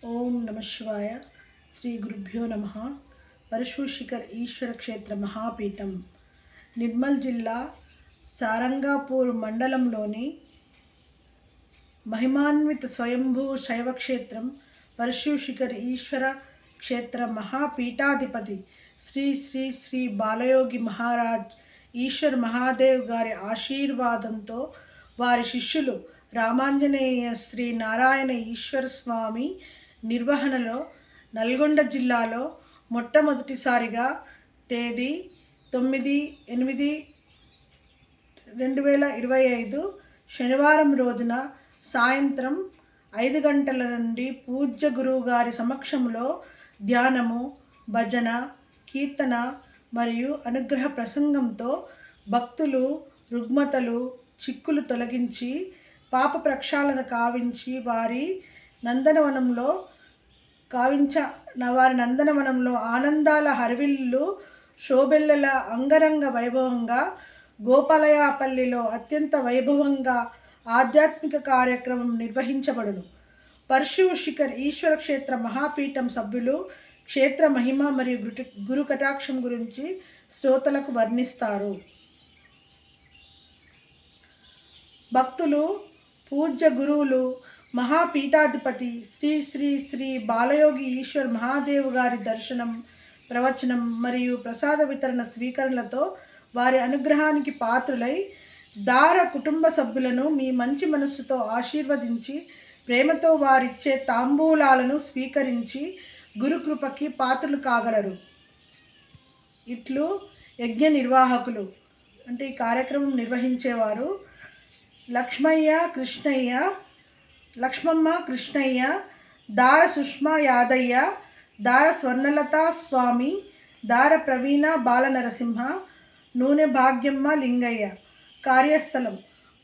ఓం నమ శివాయ. శ్రీ గురుభ్యో నమ. పరశుశిఖర్ ఈశ్వర క్షేత్ర మహాపీఠం నిర్మల్ జిల్లా సారంగాపూర్ మండలంలోని మహిమాన్విత స్వయంభూ శైవక్షేత్రం పరశుశిఖర్ ఈశ్వర క్షేత్ర మహాపీఠాధిపతి శ్రీ శ్రీ శ్రీ బాలయోగి మహారాజ్ ఈశ్వర్ మహాదేవ్ గారి ఆశీర్వాదంతో వారి శిష్యులు రామాంజనేయ శ్రీ నారాయణ ఈశ్వర స్వామి నిర్వహణలో నల్గొండ జిల్లాలో మొట్టమొదటిసారిగా తేదీ 9/8/2025 శనివారం రోజున సాయంత్రం 5 గంటల నుండి పూజ్య గురువు గారి సమక్షంలో ధ్యానము, భజన, కీర్తన మరియు అనుగ్రహ ప్రసంగంతో భక్తులు రుగ్మతలు, చిక్కులు తొలగించి పాప ప్రక్షాళన కావించి వారి నందనవనంలో ఆనందాల హరివిల్లు శోభెల్లల అంగరంగ వైభవంగా గోపాలయాపల్లిలో అత్యంత వైభవంగా ఆధ్యాత్మిక కార్యక్రమం నిర్వహించబడును. పరశుశిఖర్ ఈశ్వర క్షేత్ర మహాపీఠం సభ్యులు క్షేత్ర మహిమ మరియు గురు కటాక్షం గురించి శ్రోతలకు వర్ణిస్తారు. భక్తులు పూజ్య గురువులు మహాపీఠాధిపతి శ్రీ శ్రీ శ్రీ బాలయోగి ఈశ్వర్ మహాదేవ్ గారి దర్శనం, ప్రవచనం మరియు ప్రసాద వితరణ స్వీకరణలతో వారి అనుగ్రహానికి పాత్రులై దార కుటుంబ సభ్యులను మీ మంచి మనస్సుతో ఆశీర్వదించి ప్రేమతో వారిచ్చే తాంబూలాలను స్వీకరించి గురుకృపకి పాత్రలు కాగలరు. ఇట్లు యజ్ఞ నిర్వాహకులు అంటే ఈ కార్యక్రమం నిర్వహించేవారు లక్ష్మమ్మ కృష్ణయ్య, దార సుష్మా యాదయ్య, దార స్వర్ణలతా స్వామి, దార ప్రవీణ బాలనరసింహ, నూనె భాగ్యమ్మ లింగయ్య. కార్యస్థలం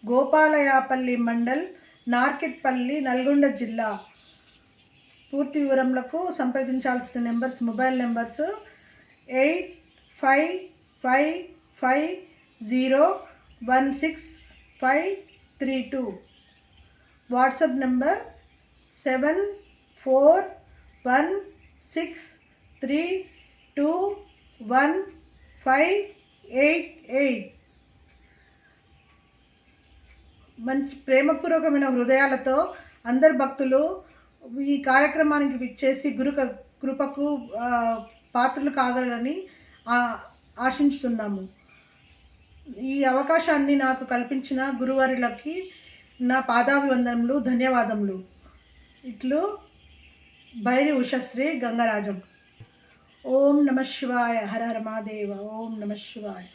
గోపాలయాపల్లి మండల్, నార్కెట్పల్లి, నల్గొండ జిల్లా. పూర్తి వివరములకు సంప్రదించాల్సిన మొబైల్ నెంబర్స్ 8555016532, వాట్సాప్ నెంబర్ 7441632158. మంచి ప్రేమపూర్వకమైన హృదయాలతో అందరు భక్తులు ఈ కార్యక్రమానికి విచ్చేసి కృపకు పాత్రలు కాగలరని ఆశించుతున్నాము. ఈ అవకాశాన్ని నాకు కల్పించిన గురువారులకి నా పాదాభివందనములు, ధన్యవాదములు. ఇట్లు భైరి ఉషశ్రీ గంగరాజం. ఓం నమ శివాయ. హర హర మహాదేవ. ఓం నమ శివాయ.